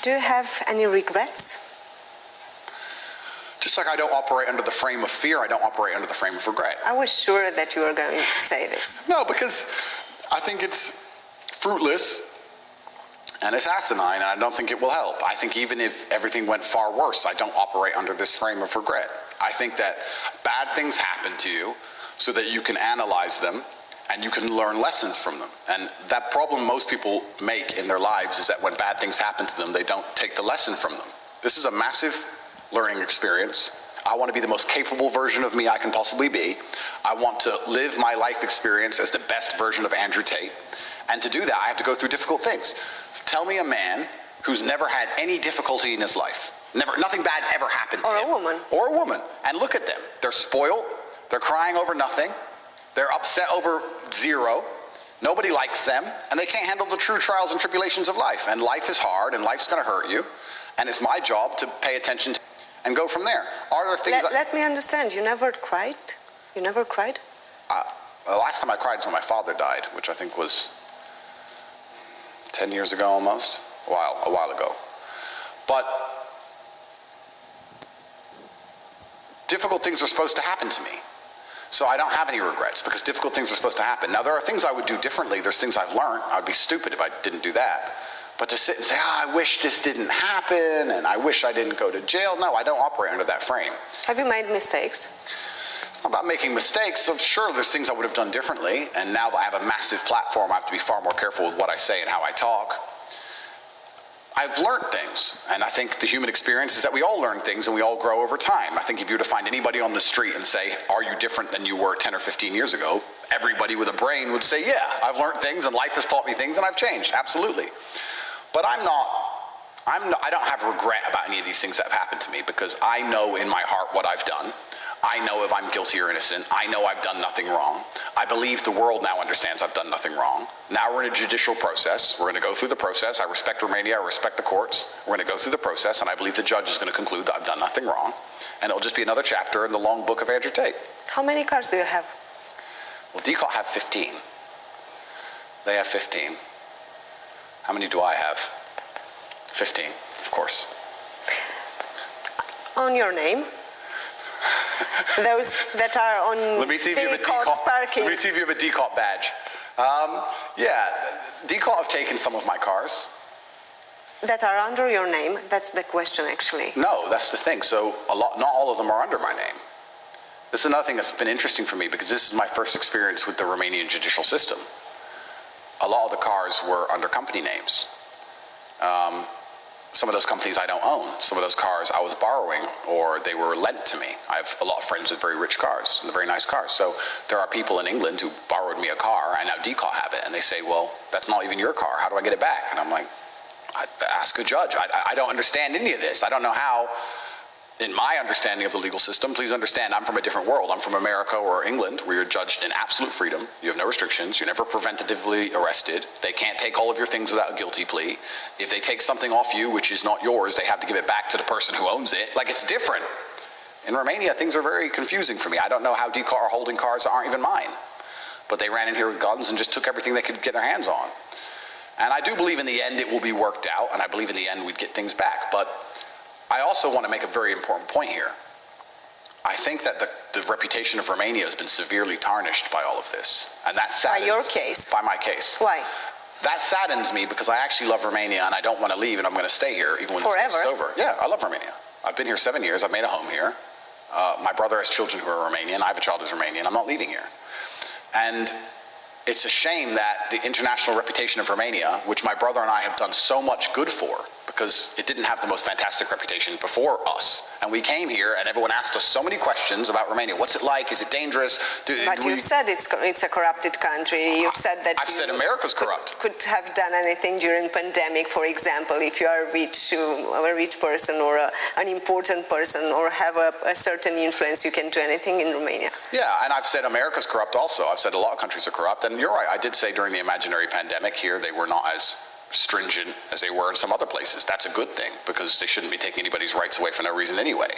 Do you have any regrets? Just like I don't operate under the frame of fear, I don't operate under the frame of regret. I was sure that you were going to say this. No, because I think it's fruitless and it's asinine, and I don't think it will help. I think even if everything went far worse, I don't operate under this frame of regret. I think that bad things happen to you so that you can analyze them and you can learn lessons from them. And that problem most people make in their lives is that when bad things happen to them, they don't take the lesson from them. This is a massive learning experience. I want to be the most capable version of me I can possibly be. I want to live my life experience as the best version of Andrew Tate. And to do that, I have to go through difficult things. Tell me a man who's never had any difficulty in his life. Nothing bad's ever happened to him. Or a woman. Or a woman. And look at them. They're spoiled. They're crying over nothing. They're upset over zero. Nobody likes them. And they can't handle the true trials and tribulations of life. And life is hard, and life's going to hurt you. And it's my job to pay attention to and go from there. Are there things let me understand. You never cried? You never cried? The last time I cried was when my father died, which I think was 10 years ago almost. A while ago. But difficult things are supposed to happen to me. So I don't have any regrets because difficult things are supposed to happen. Now there are things I would do differently. There's things I've learned. I would be stupid if I didn't do that. But to sit and say, I wish this didn't happen and I wish I didn't go to jail. No, I don't operate under that frame. Have you made mistakes? It's not about making mistakes. So sure, there's things I would have done differently. And now that I have a massive platform, I have to be far more careful with what I say and how I talk. I've learned things, and I think the human experience is that we all learn things and we all grow over time. I think if you were to find anybody on the street and say, are you different than you were 10 or 15 years ago? Everybody with a brain would say, yeah, I've learned things and life has taught me things and I've changed, absolutely. But I don't have regret about any of these things that have happened to me because I know in my heart what I've done. I know if I'm guilty or innocent. I know I've done nothing wrong. I believe the world now understands I've done nothing wrong. Now we're in a judicial process. We're going to go through the process. I respect Romania. I respect the courts. We're going to go through the process, and I believe the judge is going to conclude that I've done nothing wrong. And it'll just be another chapter in the long book of Andrew Tate. How many cars do you have? Well, DCAT have 15. They have 15. How many do I have? 15, of course. On your name? Those that are on Let me see if you have a DCAT badge. Yeah, DCAT have taken some of my cars. That are under your name? That's the question, actually. No, that's the thing. So not all of them are under my name. This is another thing that's been interesting for me because this is my first experience with the Romanian judicial system. A lot of the cars were under company names. Some of those companies I don't own. Some of those cars I was borrowing or they were lent to me. I have a lot of friends with very rich cars and very nice cars. So there are people in England who borrowed me a car and now DCAT have it and they say, well, that's not even your car. How do I get it back? And I'm like, ask a judge. I don't understand any of this. I don't know how, in my understanding of the legal system, please understand I'm from a different world. I'm from America or England where you're judged in absolute freedom. You have no restrictions. You're never preventatively arrested. They can't take all of your things without a guilty plea. If they take something off you which is not yours, they have to give it back to the person who owns it. Like, it's different. In Romania, things are very confusing for me. I don't know how DCAT are holding cars that aren't even mine. But they ran in here with guns and just took everything they could get their hands on. And I do believe in the end it will be worked out, and I believe in the end we'd get things back. But I also want to make a very important point here. I think that the reputation of Romania has been severely tarnished by all of this. And that saddens, by your case? By my case. Why? That saddens me because I actually love Romania and I don't want to leave and I'm going to stay here even when this case is over. Yeah, I love Romania. I've been here 7 years. I've made a home here. My brother has children who are Romanian. I have a child who's Romanian. I'm not leaving here. And it's a shame that the international reputation of Romania, which my brother and I have done so much good for, because it didn't have the most fantastic reputation before us. And we came here and everyone asked us so many questions about Romania. What's it like? Is it dangerous? But you've said it's a corrupted country. You've said that I've said America's corrupt. Could have done anything during pandemic, for example, if you are a rich person or an important person or have a certain influence, you can do anything in Romania. Yeah, and I've said America's corrupt also. I've said a lot of countries are corrupt. And you're right, I did say during the imaginary pandemic here they were not as stringent as they were in some other places. That's a good thing, because they shouldn't be taking anybody's rights away for no reason anyway.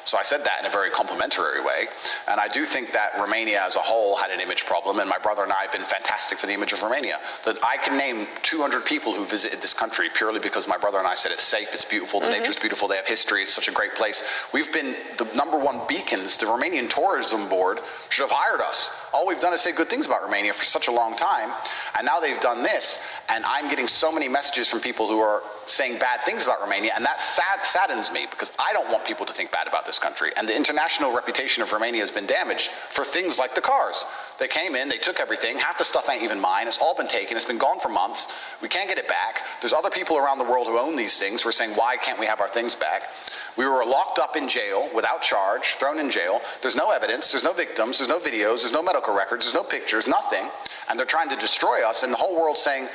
So I said that in a very complimentary way. And I do think that Romania as a whole had an image problem, and my brother and I have been fantastic for the image of Romania. That I can name 200 people who visited this country purely because my brother and I said it's safe, it's beautiful, the nature's beautiful, they have history, it's such a great place. We've been the #1 beacons. The Romanian Tourism Board should have hired us. All we've done is say good things about Romania for such a long time, and now they've done this, and I'm getting so many messages from people who are saying bad things about Romania, and that saddens me, because I don't want people to think bad about this country. And the international reputation of Romania has been damaged for things like the cars. They came in, they took everything, half the stuff ain't even mine, it's all been taken, it's been gone for months, we can't get it back. There's other people around the world who own these things who are saying, why can't we have our things back? We were locked up in jail without charge, thrown in jail. There's no evidence, there's no victims, there's no videos, there's no medical records, there's no pictures, nothing. And they're trying to destroy us, and the whole world's saying,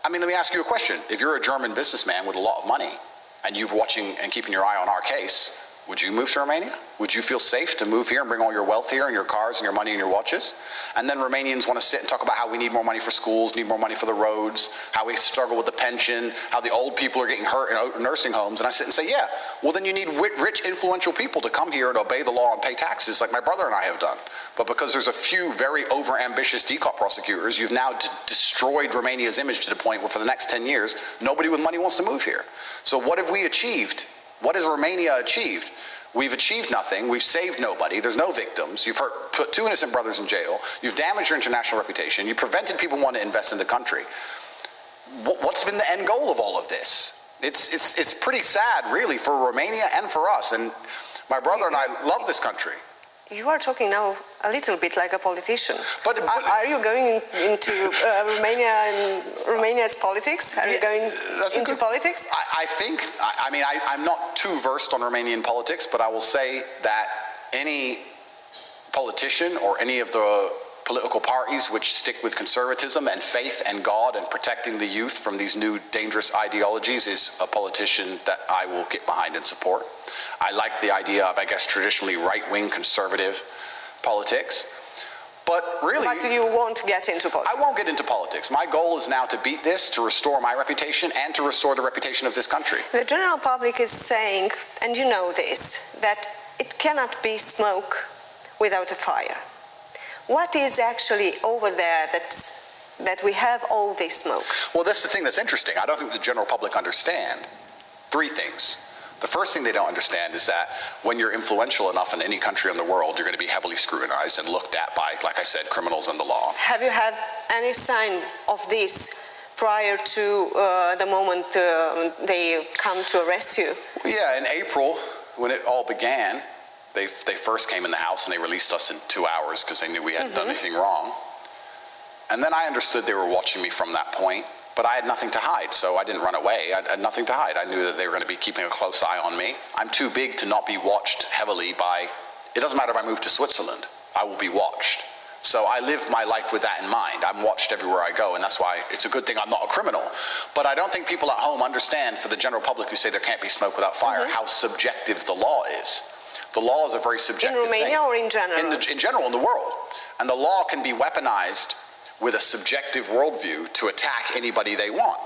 I mean, let me ask you a question. If you're a German businessman with a lot of money, and you're watching and keeping your eye on our case, would you move to Romania? Would you feel safe to move here and bring all your wealth here and your cars and your money and your watches? And then Romanians want to sit and talk about how we need more money for schools, need more money for the roads, how we struggle with the pension, how the old people are getting hurt in nursing homes. And I sit and say, yeah, well then you need rich, influential people to come here and obey the law and pay taxes like my brother and I have done. But because there's a few very over-ambitious DCOT prosecutors, you've now destroyed Romania's image to the point where for the next 10 years, nobody with money wants to move here. So what have we achieved? What has Romania achieved? We've achieved nothing. We've saved nobody. There's no victims. You've put 2 innocent brothers in jail. You've damaged your international reputation. You prevented people wanting to invest in the country. What's been the end goal of all of this? It's pretty sad, really, for Romania and for us. And my brother and I love this country. You are talking now a little bit like a politician. But are you going into Romania and Romania's politics? Are you going into politics? I think, I mean, I'm not too versed on Romanian politics, but I will say that any politician or any of the political parties which stick with conservatism and faith and God and protecting the youth from these new dangerous ideologies is a politician that I will get behind and support. I like the idea of, I guess, traditionally right-wing conservative politics. But really... But you won't get into politics? I won't get into politics. My goal is now to beat this, to restore my reputation, and to restore the reputation of this country. The general public is saying, and you know this, that it cannot be smoke without a fire. What is actually over there that we have all this smoke? Well, that's the thing that's interesting. I don't think the general public understand 3 things. The first thing they don't understand is that when you're influential enough in any country in the world, you're going to be heavily scrutinized and looked at by, like I said, criminals and the law. Have you had any sign of this prior to the moment they come to arrest you? Well, yeah, in April, when it all began, they first came in the house and they released us in 2 hours because they knew we hadn't done anything wrong. And then I understood they were watching me from that point, but I had nothing to hide, so I didn't run away. I had nothing to hide. I knew that they were going to be keeping a close eye on me. I'm too big to not be watched heavily by, it doesn't matter if I move to Switzerland, I will be watched. So I live my life with that in mind. I'm watched everywhere I go, and that's why it's a good thing I'm not a criminal. But I don't think people at home understand, for the general public who say there can't be smoke without fire, how subjective the law is. The law is a very subjective thing. In Romania or in general? In general, in the world. And the law can be weaponized with a subjective worldview to attack anybody they want.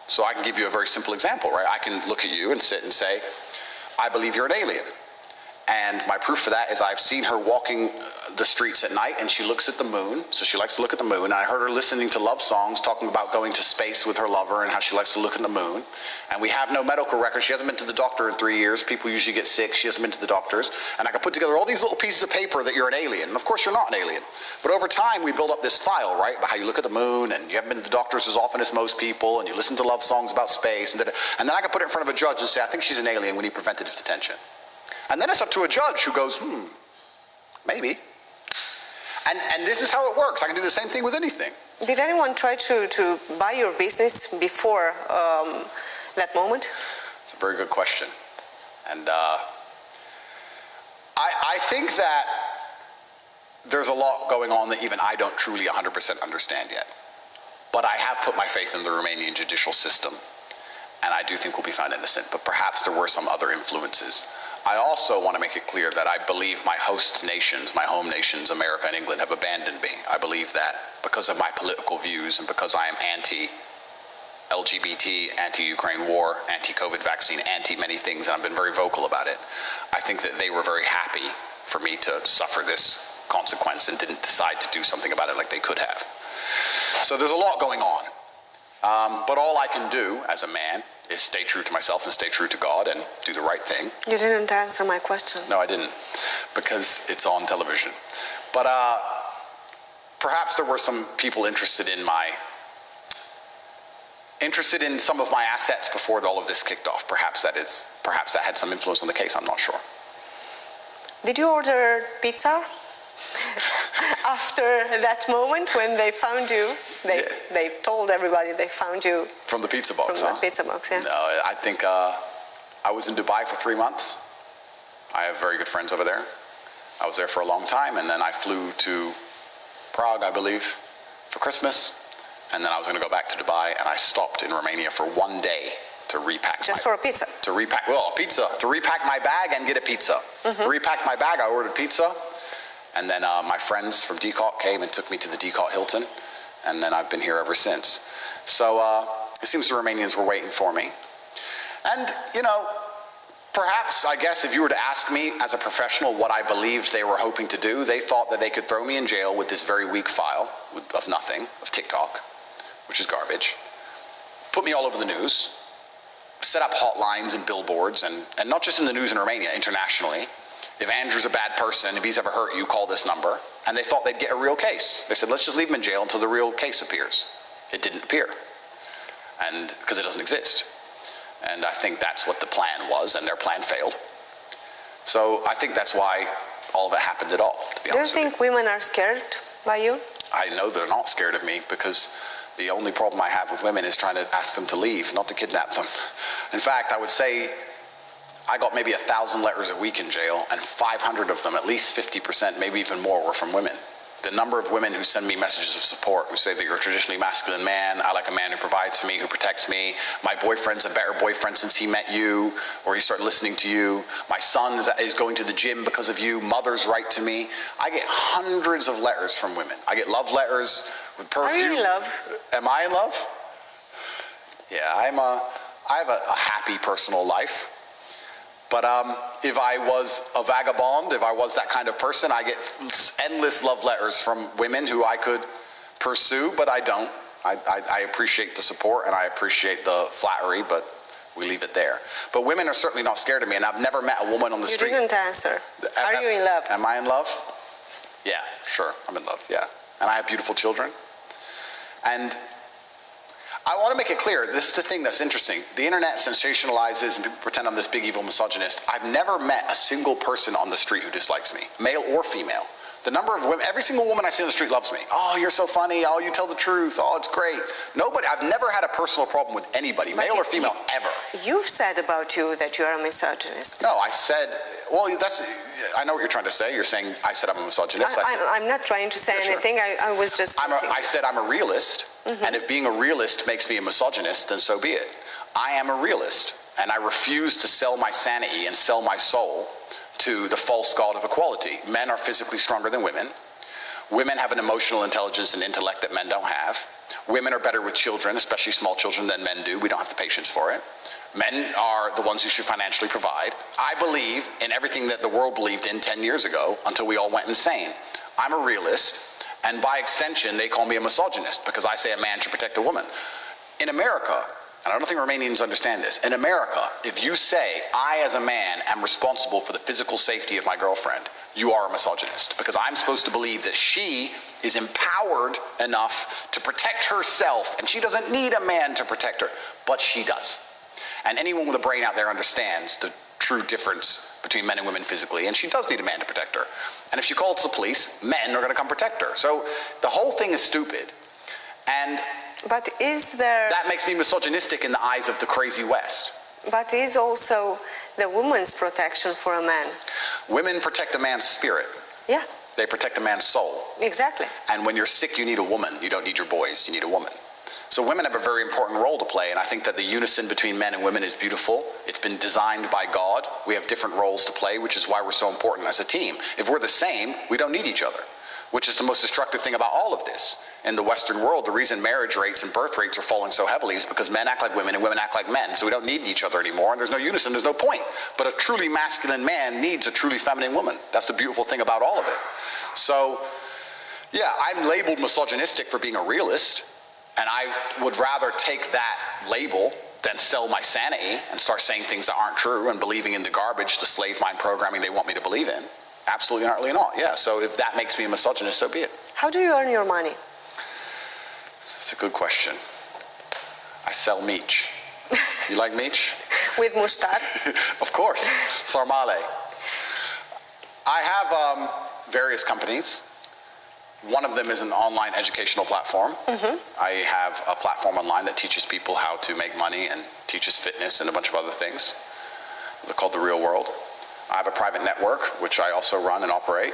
So I can give you a very simple example, right? I can look at you and sit and say, I believe you're an alien. And my proof for that is I've seen her walking the streets at night and she looks at the moon. So she likes to look at the moon. And I heard her listening to love songs talking about going to space with her lover and how she likes to look at the moon. And we have no medical records. She hasn't been to the doctor in 3 years. People usually get sick. She hasn't been to the doctors. And I can put together all these little pieces of paper that you're an alien. And of course you're not an alien. But over time we build up this file, right? About how you look at the moon and you haven't been to the doctors as often as most people and you listen to love songs about space. And then I can put it in front of a judge and say, I think she's an alien. We need preventative detention. And then it's up to a judge who goes, maybe. And this is how it works. I can do the same thing with anything. Did anyone try to buy your business before that moment? It's a very good question. And I think that there's a lot going on that even I don't truly 100% understand yet. But I have put my faith in the Romanian judicial system. And I do think we'll be found innocent. But perhaps there were some other influences. I also want to make it clear that I believe my host nations, my home nations, America and England, have abandoned me. I believe that because of my political views and because I am LGBT, anti-Ukraine war, anti-COVID vaccine, anti-many things, and I've been very vocal about it. I think that they were very happy for me to suffer this consequence and didn't decide to do something about it like they could have. So there's a lot going on. But all I can do as a man is stay true to myself and stay true to God and do the right thing. You didn't answer my question. No, I didn't, because it's on television. But perhaps there were some people interested in some of my assets before all of this kicked off. Perhaps that had some influence on the case, I'm not sure. Did you order pizza? After that moment when they found you, they told everybody they found you from the pizza box. From the pizza box, yeah. No, I think I was in Dubai for 3 months. I have very good friends over there. I was there for a long time, and then I flew to Prague, I believe, for Christmas, and then I was going to go back to Dubai, and I stopped in Romania for 1 day to repack. Just for a pizza? To repack my bag and get a pizza. Mm-hmm. Repacked my bag, I ordered pizza. And then my friends from DCOT came and took me to the DCOT Hilton, and then I've been here ever since. So it seems the Romanians were waiting for me. And, you know, perhaps, I guess, if you were to ask me as a professional what I believed they were hoping to do, they thought that they could throw me in jail with this very weak file of nothing, of TikTok, which is garbage, put me all over the news, set up hotlines and billboards, and not just in the news in Romania, internationally. If Andrew's a bad person, if he's ever hurt you, call this number. And they thought they'd get a real case. They said, let's just leave him in jail until the real case appears. It didn't appear. And because it doesn't exist. And I think that's what the plan was, and their plan failed. So I think that's why all of it happened at all, to be honest with you. Do you think women are scared by you? I know they're not scared of me, because the only problem I have with women is trying to ask them to leave, not to kidnap them. In fact, I would say I got maybe 1,000 letters a week in jail, and 500 of them, at least 50%, maybe even more, were from women. The number of women who send me messages of support, who say that you're a traditionally masculine man, I like a man who provides for me, who protects me, my boyfriend's a better boyfriend since he met you, or he started listening to you, my son is going to the gym because of you, mothers write to me. I get hundreds of letters from women. I get love letters with perfume. Are you in love? Am I in love? Yeah, I have a happy personal life. But if I was a vagabond, if I was that kind of person, I get endless love letters from women who I could pursue, but I don't. I appreciate the support and I appreciate the flattery, but we leave it there. But women are certainly not scared of me, and I've never met a woman on the street. You didn't answer. Are you in love? Am I in love? Yeah, sure, I'm in love, yeah. And I have beautiful children. And I want to make it clear, this is the thing that's interesting. The internet sensationalizes and people pretend I'm this big evil misogynist. I've never met a single person on the street who dislikes me, male or female. The number of women, every single woman I see on the street loves me. Oh, you're so funny. Oh, you tell the truth. Oh, it's great. Nobody, I've never had a personal problem with anybody, male or female, ever. You've said about you that you are a misogynist. No, I said, well, I know what you're trying to say. You're saying I said I'm a misogynist. I'm not trying to say anything. I was just... I said I'm a realist, and if being a realist makes me a misogynist, then so be it. I am a realist, and I refuse to sell my sanity and sell my soul to the false god of equality. Men are physically stronger than women. Women have an emotional intelligence and intellect that men don't have. Women are better with children, especially small children, than men do. We don't have the patience for it. Men are the ones who should financially provide. I believe in everything that the world believed in 10 years ago until we all went insane. I'm a realist, and by extension, they call me a misogynist because I say a man should protect a woman. In America, and I don't think Romanians understand this, in America, if you say, I as a man am responsible for the physical safety of my girlfriend, you are a misogynist, because I'm supposed to believe that she is empowered enough to protect herself, and she doesn't need a man to protect her, but she does. And anyone with a brain out there understands the true difference between men and women physically, and she does need a man to protect her. And if she calls the police, men are going to come protect her. So the whole thing is stupid. And but is there... that makes me misogynistic in the eyes of the crazy West. But is also the woman's protection for a man. Women protect a man's spirit. Yeah. They protect a man's soul. Exactly. And when you're sick, you need a woman. You don't need your boys, you need a woman. So women have a very important role to play, and I think that the unison between men and women is beautiful. It's been designed by God. We have different roles to play, which is why we're so important as a team. If we're the same, we don't need each other. which is the most destructive thing about all of this. In the Western world, the reason marriage rates and birth rates are falling so heavily is because men act like women and women act like men. So we don't need each other anymore, and there's no unison, there's no point. But a truly masculine man needs a truly feminine woman. That's the beautiful thing about all of it. So, yeah, I'm labeled misogynistic for being a realist, and I would rather take that label than sell my sanity and start saying things that aren't true and believing in the garbage, the slave mind programming they want me to believe in. Absolutely not, really not. Yeah, so if that makes me a misogynist, so be it. How do you earn your money? That's a good question. I sell meat. You like meat? With mustard? Of course. Sarmale. I have various companies. One of them is an online educational platform. I have a platform online that teaches people how to make money and teaches fitness and a bunch of other things. They're called The Real World. I have a private network, which I also run and operate.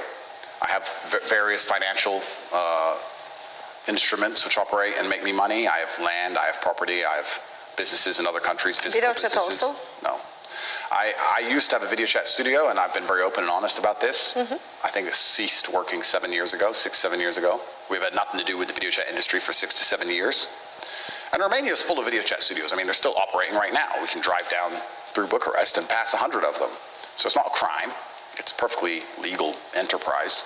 I have various financial instruments which operate and make me money. I have land, I have property, I have businesses in other countries, physical businesses. Video chat also? No. I used to have a video chat studio, and I've been very open and honest about this. I think it ceased working 7 years ago, 6, 7 years ago. We've had nothing to do with the video chat industry for 6 to 7 years. And Romania is full of video chat studios. I mean, they're still operating right now. We can drive down through Bucharest and pass 100 of them. So it's not a crime. It's a perfectly legal enterprise.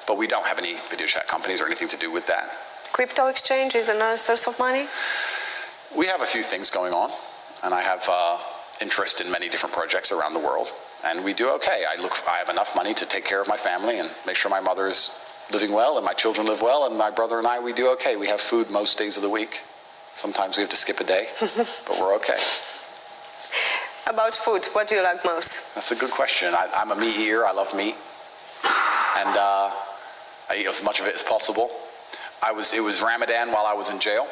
But we don't have any video chat companies or anything to do with that. Crypto exchange is another source of money? We have a few things going on, and I have interest in many different projects around the world, and we do okay. I have enough money to take care of my family and make sure my mother is living well and my children live well, and my brother and I, we do okay. We have food most days of the week. Sometimes we have to skip a day, but we're okay. About food, what do you like most? That's a good question. I'm a meat eater. I love meat, and I eat as much of it as possible. It was Ramadan while I was in jail.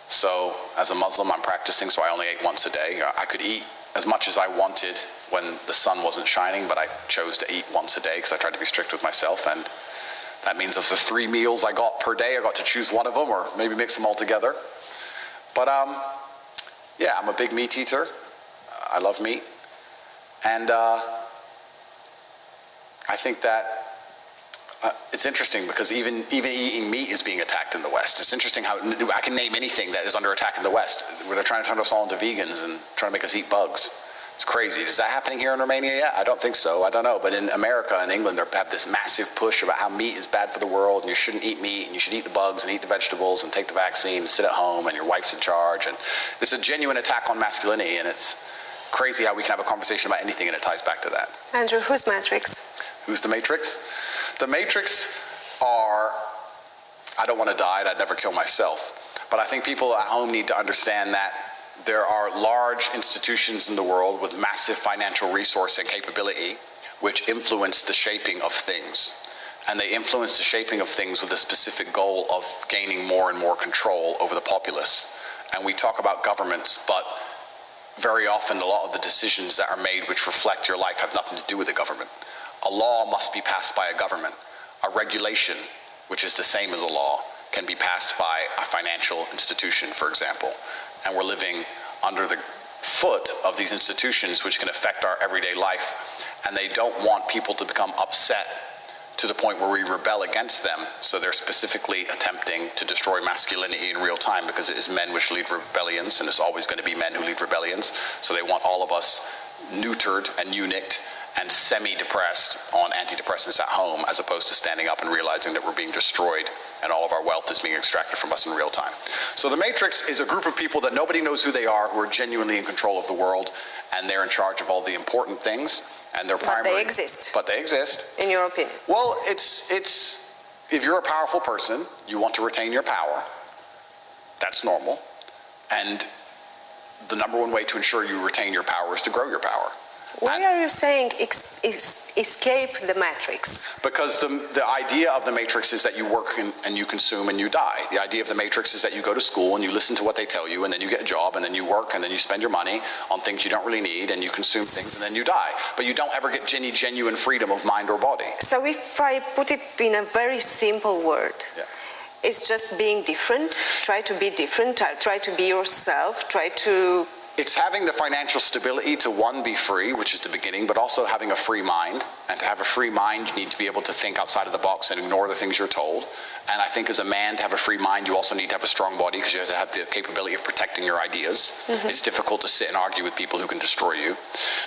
So as a Muslim, I'm practicing, so I only ate once a day. I could eat as much as I wanted when the sun wasn't shining, but I chose to eat once a day because I tried to be strict with myself. And that means of the 3 meals I got per day, I got to choose one of them or maybe mix them all together. But yeah, I'm a big meat eater. I love meat. And I think that it's interesting because even eating meat is being attacked in the West. It's interesting how I can name anything that is under attack in the West, where they're trying to turn us all into vegans and trying to make us eat bugs. It's crazy. Is that happening here in Romania yet? I don't think so. I don't know. But in America and England, they have this massive push about how meat is bad for the world, and you shouldn't eat meat, and you should eat the bugs and eat the vegetables and take the vaccine and sit at home, and your wife's in charge. And it's a genuine attack on masculinity, and it's crazy how we can have a conversation about anything and it ties back to that. Andrew, who's Matrix? Who's the Matrix? The Matrix are, I don't want to die, I'd never kill myself. But I think people at home need to understand that there are large institutions in the world with massive financial resource and capability which influence the shaping of things. And they influence the shaping of things with a specific goal of gaining more and more control over the populace. And we talk about governments, but very often a lot of the decisions that are made which reflect your life have nothing to do with the government. A law must be passed by a government. A regulation, which is the same as a law, can be passed by a financial institution, for example. And we're living under the foot of these institutions which can affect our everyday life. And they don't want people to become upset to the point where we rebel against them. So they're specifically attempting to destroy masculinity in real time because it is men which lead rebellions, and it's always going to be men who lead rebellions. So they want all of us neutered and eunuched and semi-depressed on antidepressants at home, as opposed to standing up and realizing that we're being destroyed and all of our wealth is being extracted from us in real time. So the Matrix is a group of people that nobody knows who they are, who are genuinely in control of the world, and they're in charge of all the important things, and they're primary. But they exist. But they exist. In your opinion? Well, it's if you're a powerful person, you want to retain your power. That's normal. And the number one way to ensure you retain your power is to grow your power. Why are you saying escape the matrix? Because the idea of the matrix is that you work and you consume and you die. The idea of the matrix is that you go to school and you listen to what they tell you, and then you get a job, and then you work, and then you spend your money on things you don't really need, and you consume things, and then you die. But you don't ever get any genuine freedom of mind or body. So if I put it in a very simple word, it's just being different, try to be different, try to be yourself, try to... It's having the financial stability to, one, be free, which is the beginning, but also having a free mind. And to have a free mind, you need to be able to think outside of the box and ignore the things you're told. And I think as a man, to have a free mind, you also need to have a strong body because you have to have the capability of protecting your ideas. It's difficult to sit and argue with people who can destroy you.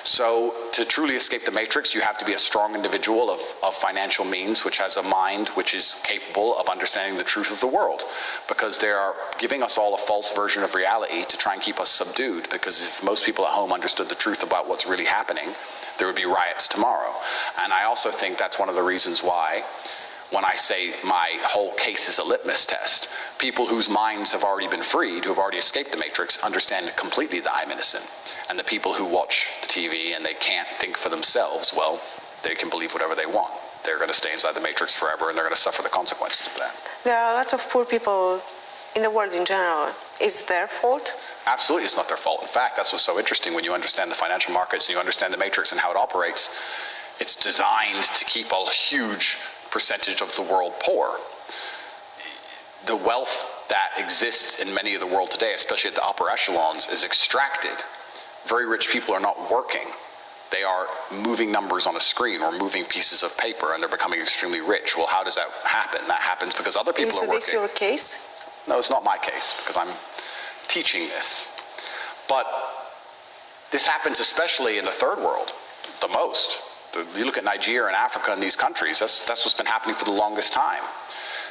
So to truly escape the matrix, you have to be a strong individual of financial means, which has a mind which is capable of understanding the truth of the world. Because they are giving us all a false version of reality to try and keep us subdued. Because if most people at home understood the truth about what's really happening, there would be riots tomorrow. And I also think that's one of the reasons why, when I say my whole case is a litmus test, people whose minds have already been freed, who have already escaped the matrix, understand completely that I'm innocent. And the people who watch the TV and they can't think for themselves, well, they can believe whatever they want. They're going to stay inside the matrix forever, and they're going to suffer the consequences of that. There are lots of poor people in the world in general. Is it their fault? Absolutely, it's not their fault. In fact, that's what's so interesting when you understand the financial markets and you understand the matrix and how it operates. It's designed to keep a huge percentage of the world poor. The wealth that exists in many of the world today, especially at the upper echelons, is extracted. Very rich people are not working. They are moving numbers on a screen or moving pieces of paper, and they're becoming extremely rich. Well, how does that happen? That happens because other people are working. Is this your case? No, it's not my case, because I'm teaching this. But this happens especially in the third world, the most. You look at Nigeria and Africa and these countries, that's what's been happening for the longest time.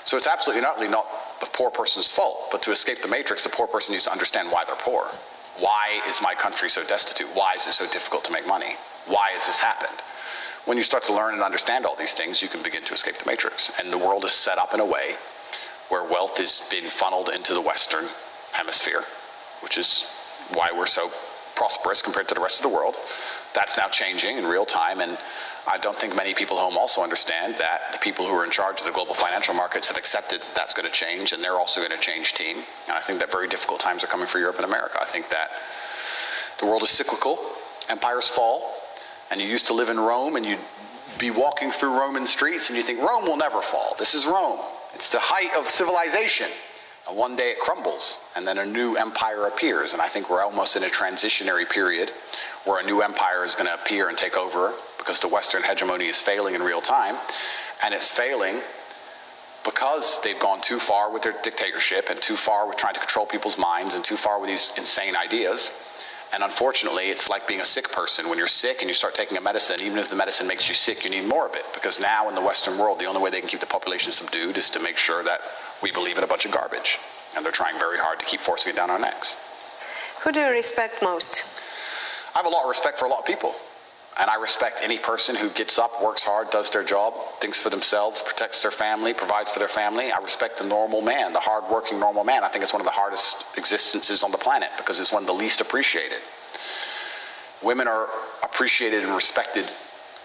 So it's absolutely not the poor person's fault, but to escape the matrix, the poor person needs to understand why they're poor. Why is my country so destitute? Why is it so difficult to make money? Why has this happened? When you start to learn and understand all these things, you can begin to escape the matrix. And the world is set up in a way where wealth is being funneled into the Western hemisphere, which is why we're so prosperous compared to the rest of the world. That's now changing in real time, and I don't think many people at home also understand that the people who are in charge of the global financial markets have accepted that that's going to change, and they're also going to change team. And I think that very difficult times are coming for Europe and America. I think that the world is cyclical, empires fall, and you used to live in Rome, and you'd be walking through Roman streets, and you think, Rome will never fall. This is Rome. It's the height of civilization. And one day it crumbles, and then a new empire appears. And I think we're almost in a transitionary period where a new empire is going to appear and take over because the Western hegemony is failing in real time. And it's failing because they've gone too far with their dictatorship and too far with trying to control people's minds and too far with these insane ideas. And unfortunately, it's like being a sick person. When you're sick and you start taking a medicine, even if the medicine makes you sick, you need more of it. Because now in the Western world, the only way they can keep the population subdued is to make sure that we believe in a bunch of garbage. And they're trying very hard to keep forcing it down our necks. Who do you respect most? I have a lot of respect for a lot of people. And I respect any person who gets up, works hard, does their job, thinks for themselves, protects their family, provides for their family. I respect the normal man, the hard-working normal man. I think it's one of the hardest existences on the planet because it's one of the least appreciated. Women are appreciated and respected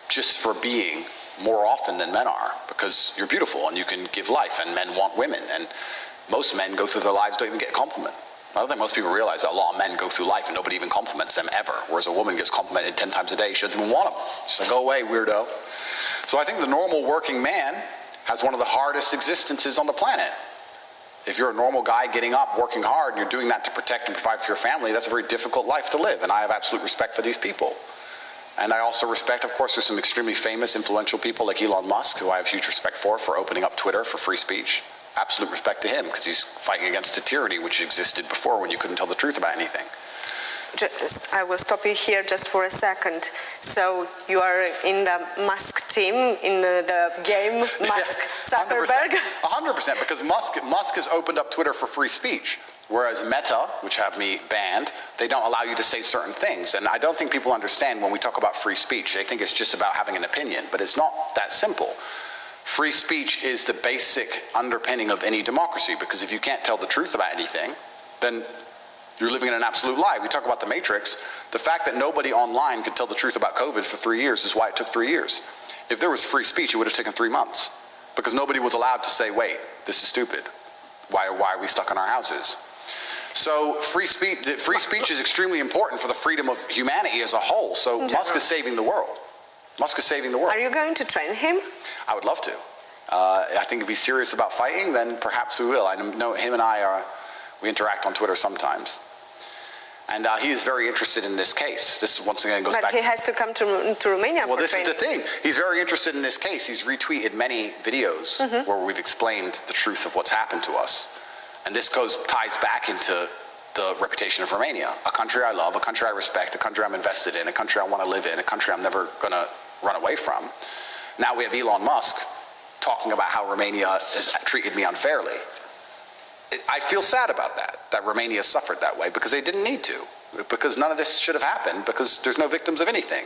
just for being more often than men are because you're beautiful and you can give life, and men want women. And most men go through their lives, don't even get a compliment. I don't think most people realize that a lot of men go through life and nobody even compliments them ever, whereas a woman gets complimented 10 times a day. She doesn't even want them. She's like, go away, weirdo. So I think the normal working man has one of the hardest existences on the planet. If you're a normal guy getting up, working hard, and you're doing that to protect and provide for your family, that's a very difficult life to live, and I have absolute respect for these people. And I also respect, of course, there's some extremely famous, influential people like Elon Musk, who I have huge respect for opening up Twitter for free speech. Absolute respect to him, because he's fighting against a tyranny which existed before when you couldn't tell the truth about anything. I will stop you here just for a second. So you are in the Musk team, in the game Musk Zuckerberg? 100%, because Musk has opened up Twitter for free speech, whereas Meta, which have me banned, they don't allow you to say certain things. And I don't think people understand when we talk about free speech. They think it's just about having an opinion, but it's not that simple. Free speech is the basic underpinning of any democracy, because if you can't tell the truth about anything, then you're living in an absolute lie. We talk about the Matrix. The fact that nobody online could tell the truth about COVID for 3 years is why it took 3 years. If there was free speech, it would have taken 3 months, because nobody was allowed to say, wait, this is stupid. Why are we stuck in our houses? So free speech is extremely important for the freedom of humanity as a whole. So Musk is saving the world. Musk is saving the world. Are you going to train him? I would love to. I think if he's serious about fighting, then perhaps we will. I know him and we interact on Twitter sometimes. And he is very interested in this case. This once again goes back. But he has to come to Romania well, for this training. is the thing. He's very interested in this case. He's retweeted many videos where we've explained the truth of what's happened to us. And this ties back into the reputation of Romania, a country I love, a country I respect, a country I'm invested in, a country I want to live in, a country I'm never going to run away from. Now we have Elon Musk talking about how Romania has treated me unfairly. I feel sad about that Romania suffered that way, because they didn't need to, because none of this should have happened, because there's no victims of anything.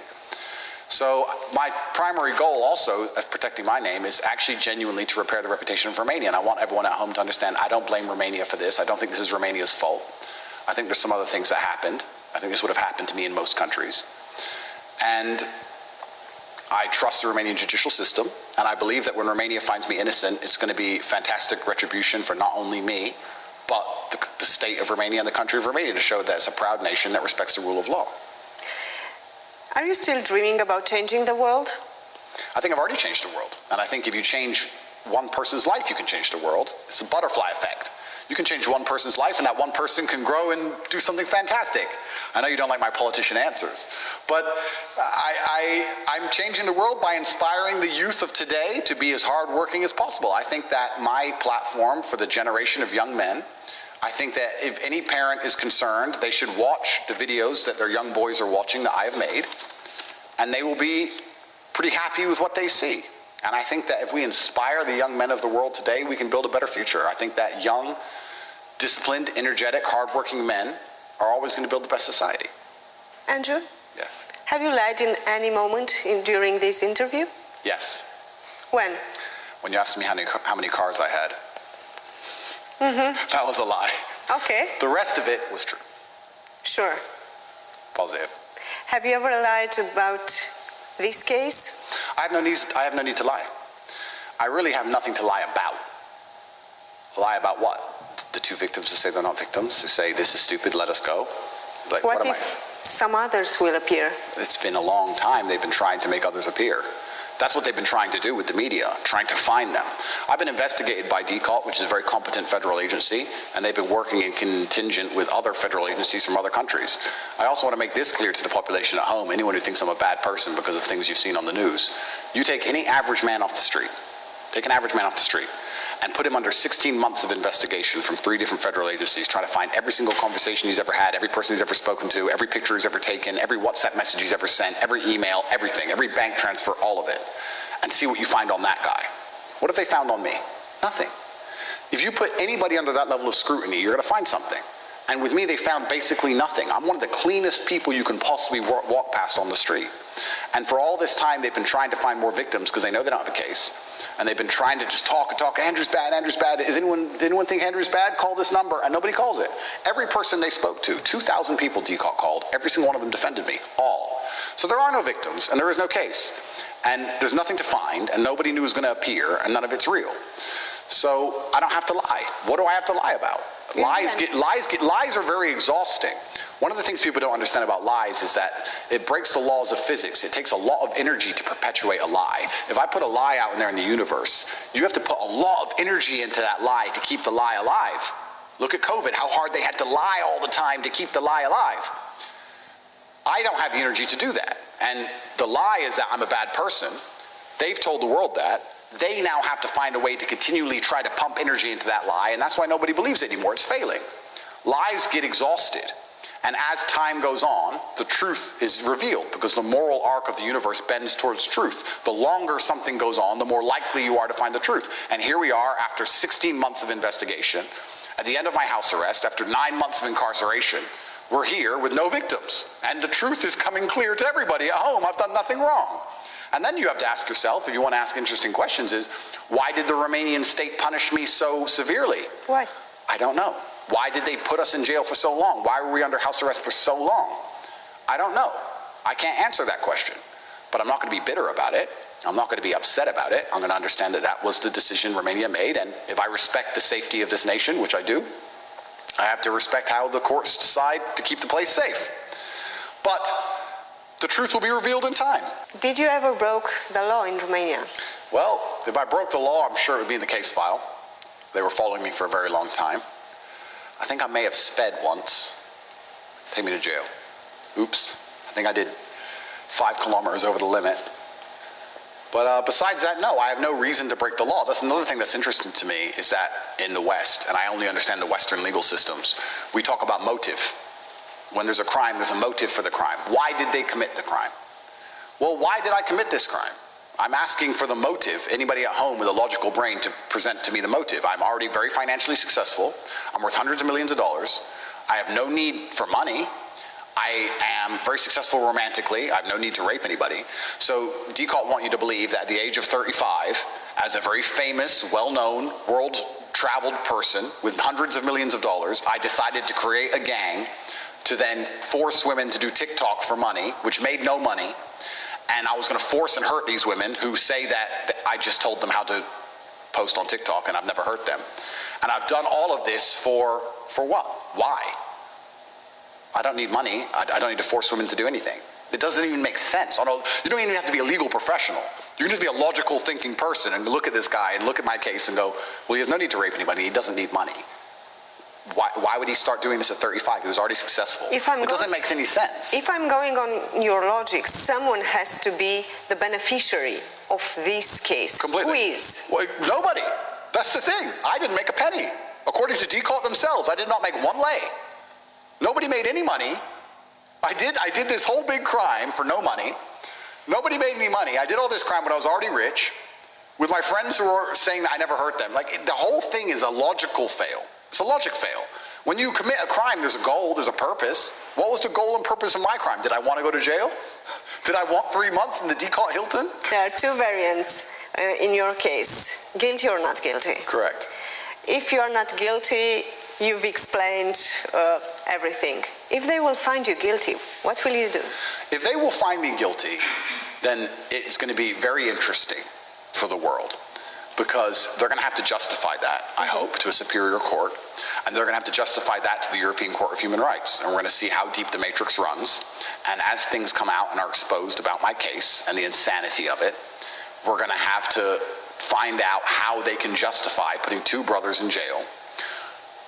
So my primary goal also as protecting my name is actually genuinely to repair the reputation of Romania. And I want everyone at home to understand I don't blame Romania for this. I don't think this is Romania's fault. I think there's some other things that happened. I think this would have happened to me in most countries. And I trust the Romanian judicial system, and I believe that when Romania finds me innocent, it's going to be fantastic retribution for not only me, but the state of Romania and the country of Romania, to show that it's a proud nation that respects the rule of law. Are you still dreaming about changing the world? I think I've already changed the world. And I think if you change one person's life, you can change the world. It's a butterfly effect. You can change one person's life, and that one person can grow and do something fantastic. I know you don't like my politician answers, but I'm changing the world by inspiring the youth of today to be as hardworking as possible. I think that my platform for the generation of young men, I think that if any parent is concerned, they should watch the videos that their young boys are watching that I have made, and they will be pretty happy with what they see. And I think that if we inspire the young men of the world today, we can build a better future. I think that young, disciplined, energetic, hardworking men are always going to build the best society. Andrew? Yes. Have you lied in any moment during this interview? Yes. When? When you asked me how many cars I had. That was a lie. Okay. The rest of it was true. Sure. Positive. Have you ever lied about this case? I have no need to lie. I really have nothing to lie about. Lie about what? The two victims who say they're not victims, who say this is stupid, let us go. Like, What if some others will appear? It's been a long time they've been trying to make others appear. That's what they've been trying to do with the media, trying to find them. I've been investigated by DCALT, which is a very competent federal agency, and they've been working in contingent with other federal agencies from other countries. I also want to make this clear to the population at home, anyone who thinks I'm a bad person because of things you've seen on the news. You take any average man off the street, and put him under 16 months of investigation from 3 different federal agencies, trying to find every single conversation he's ever had, every person he's ever spoken to, every picture he's ever taken, every WhatsApp message he's ever sent, every email, everything, every bank transfer, all of it, and see what you find on that guy. What have they found on me? Nothing. If you put anybody under that level of scrutiny, you're going to find something. And with me, they found basically nothing. I'm one of the cleanest people you can possibly walk past on the street. And for all this time, they've been trying to find more victims because they know they don't have a case. And they've been trying to just talk and talk. Andrew's bad, Andrew's bad. Did anyone think Andrew's bad? Call this number. And nobody calls it. Every person they spoke to, 2,000 people DCALT called. Every single one of them defended me. All. So there are no victims, and there is no case. And there's nothing to find, and nobody knew it was going to appear, and none of it's real. So I don't have to lie. What do I have to lie about? Lies are very exhausting. One of the things people don't understand about lies is that it breaks the laws of physics. It takes a lot of energy to perpetuate a lie. If I put a lie out in there in the universe, you have to put a lot of energy into that lie to keep the lie alive. Look at COVID, how hard they had to lie all the time to keep the lie alive. I don't have the energy to do that. And the lie is that I'm a bad person. They've told the world that. They now have to find a way to continually try to pump energy into that lie, and that's why nobody believes it anymore. It's failing. Lies get exhausted. And as time goes on, the truth is revealed because the moral arc of the universe bends towards truth. The longer something goes on, the more likely you are to find the truth. And here we are after 16 months of investigation, at the end of my house arrest, after 9 months of incarceration, we're here with no victims. And the truth is coming clear to everybody at home. I've done nothing wrong. And then you have to ask yourself, if you want to ask interesting questions, is why did the Romanian state punish me so severely? Why? I don't know. Why did they put us in jail for so long? Why were we under house arrest for so long? I don't know. I can't answer that question. But I'm not going to be bitter about it. I'm not going to be upset about it. I'm going to understand that that was the decision Romania made. And if I respect the safety of this nation, which I do, I have to respect how the courts decide to keep the place safe. But the truth will be revealed in time. Did you ever broke the law in Romania? Well, if I broke the law, I'm sure it would be in the case file. They were following me for a very long time. I think I may have sped once. take me to jail. Oops, I think I did 5 kilometers over the limit. But besides that, no, I have no reason to break the law. That's another thing that's interesting to me, is that in the West, and I only understand the Western legal systems, we talk about motive. When there's a crime, there's a motive for the crime. Why did they commit the crime? Well, why did I commit this crime? I'm asking for the motive. Anybody at home with a logical brain to present to me the motive. I'm already very financially successful. I'm worth hundreds of millions of dollars. I have no need for money. I am very successful romantically. I have no need to rape anybody. So Tate want you to believe that at the age of 35, as a very famous, well-known, world-traveled person with hundreds of millions of dollars, I decided to create a gang to then force women to do TikTok for money, which made no money. And I was going to force and hurt these women who say that I just told them how to post on TikTok and I've never hurt them. And I've done all of this for what? Why? I don't need money. I don't need to force women to do anything. It doesn't even make sense. You don't even have to be a legal professional. You can just be a logical thinking person and look at this guy and look at my case and go, well, he has no need to rape anybody. He doesn't need money. Why would he start doing this at 35? He was already successful. It doesn't make any sense. If I'm going on your logic, someone has to be the beneficiary of this case. Completely. Who is? Well, nobody. That's the thing. I didn't make a penny. According to Tate themselves, I did not make one lei. Nobody made any money. I did this whole big crime for no money. Nobody made any money. I did all this crime when I was already rich, with my friends who were saying that I never hurt them. Like, the whole thing is a logical fail. It's a logic fail. When you commit a crime, there's a goal, there's a purpose. What was the goal and purpose of my crime? Did I want to go to jail? Did I want 3 months in the Tate Hilton? There are two variants in your case, guilty or not guilty. Correct. If you are not guilty, you've explained everything. If they will find you guilty, what will you do? If they will find me guilty, then it's going to be very interesting for the world, because they're going to have to justify that, I hope, to a superior court, and they're going to have to justify that to the European Court of Human Rights, and we're going to see how deep the matrix runs, and as things come out and are exposed about my case and the insanity of it, we're going to have to find out how they can justify putting 2 brothers in jail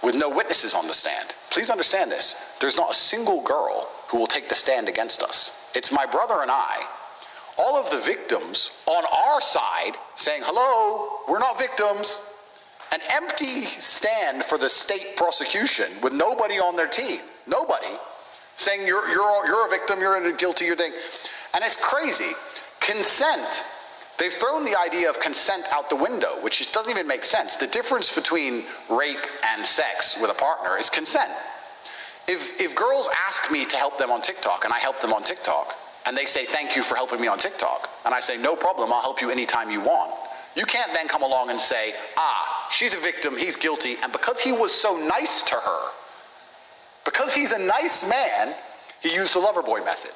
with no witnesses on the stand. Please understand this. There's not a single girl who will take the stand against us. It's my brother and I. All of the victims on our side saying, hello, we're not victims. An empty stand for the state prosecution with nobody on their team. Nobody. Saying you're a victim, you're guilty, you're doing. And it's crazy. Consent. They've thrown the idea of consent out the window, which just doesn't even make sense. The difference between rape and sex with a partner is consent. If girls ask me to help them on TikTok and I help them on TikTok, and they say, thank you for helping me on TikTok, and I say, no problem, I'll help you anytime you want. You can't then come along and say, she's a victim, he's guilty, and because he was so nice to her, because he's a nice man, he used the lover boy method.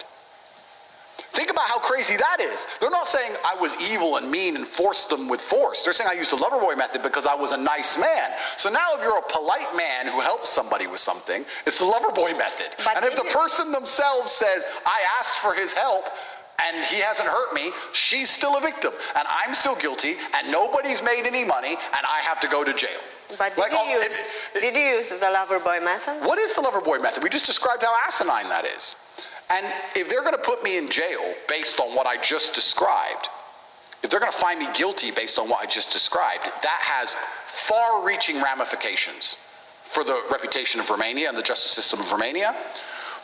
Think about how crazy that is. They're not saying I was evil and mean and forced them with force. They're saying I used the lover boy method because I was a nice man. So now if you're a polite man who helps somebody with something, it's the lover boy method. But and if the person themselves says, I asked for his help and he hasn't hurt me, she's still a victim and I'm still guilty and nobody's made any money and I have to go to jail. But did you use the lover boy method? What is the lover boy method? We just described how asinine that is. And if they're going to put me in jail based on what I just described, if they're going to find me guilty based on what I just described, that has far-reaching ramifications for the reputation of Romania and the justice system of Romania,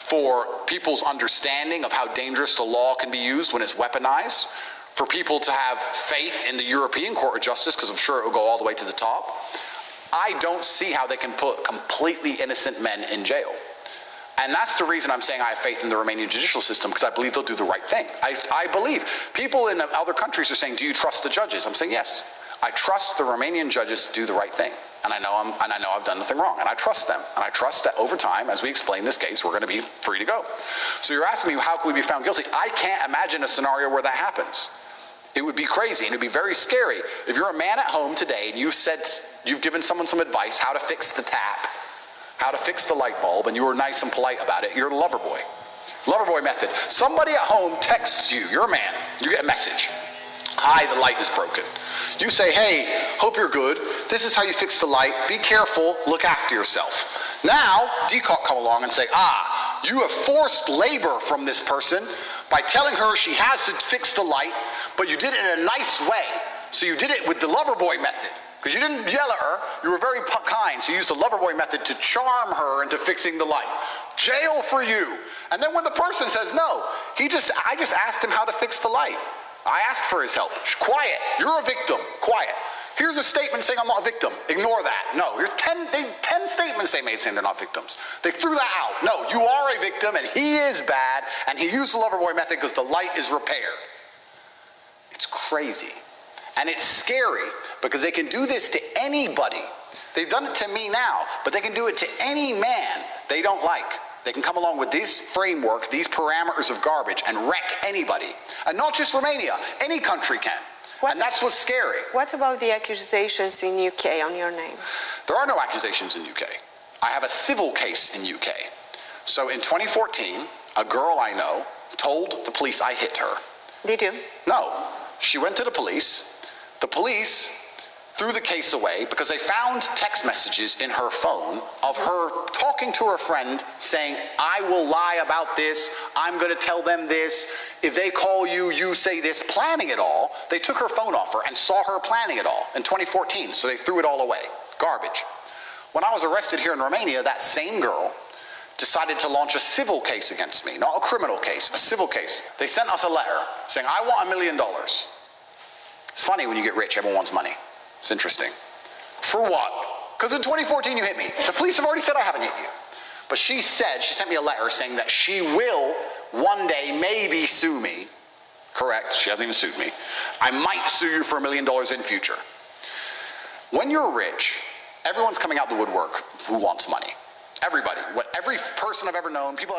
for people's understanding of how dangerous the law can be used when it's weaponized, for people to have faith in the European Court of Justice, because I'm sure it will go all the way to the top. I don't see how they can put completely innocent men in jail. And that's the reason I'm saying I have faith in the Romanian judicial system, because I believe they'll do the right thing. I believe. People in other countries are saying, do you trust the judges? I'm saying, yes. I trust the Romanian judges to do the right thing. And I know I've done nothing wrong. And I trust them. And I trust that over time, as we explain this case, we're going to be free to go. So you're asking me, how can we be found guilty? I can't imagine a scenario where that happens. It would be crazy, and it would be very scary. If you're a man at home today, and you've given someone some advice how to fix the tap, how to fix the light bulb, and you were nice and polite about it, you're a lover boy. Lover boy method. Somebody at home texts you, you're a man, you get a message. Hi, the light is broken. You say, hey, hope you're good. This is how you fix the light. Be careful, look after yourself. Now, Tate come along and say, you have forced labor from this person by telling her she has to fix the light, but you did it in a nice way. So you did it with the lover boy method, because you didn't yell at her, you were very kind, so you used the lover boy method to charm her into fixing the light. Jail for you. And then when the person says no, I just asked him how to fix the light. I asked for his help. Quiet, you're a victim, quiet. Here's a statement saying I'm not a victim. Ignore that. No, here's 10 statements they made saying they're not victims. They threw that out. No, you are a victim and he is bad and he used the lover boy method because the light is repaired. It's crazy. And it's scary because they can do this to anybody. They've done it to me now, but they can do it to any man they don't like. They can come along with this framework, these parameters of garbage, and wreck anybody. And not just Romania, any country can. And that's what's scary. What about the accusations in UK on your name? There are no accusations in UK. I have a civil case in UK. So in 2014, a girl I know told the police I hit her. Did you? No. She went to the police. The police threw the case away because they found text messages in her phone of her talking to her friend saying, I will lie about this, I'm going to tell them this, if they call you, you say this, planning it all. They took her phone off her and saw her planning it all in 2014, so they threw it all away. Garbage. When I was arrested here in Romania, that same girl decided to launch a civil case against me, not a criminal case, a civil case. They sent us a letter saying, I want $1 million. It's funny when you get rich, everyone wants money. It's interesting. For what? Because in 2014 you hit me. The police have already said I haven't hit you. But she sent me a letter saying that she will one day maybe sue me. Correct, she hasn't even sued me. I might sue you for $1 million in future. When you're rich, everyone's coming out the woodwork who wants money. Everybody. Every person I've ever known, people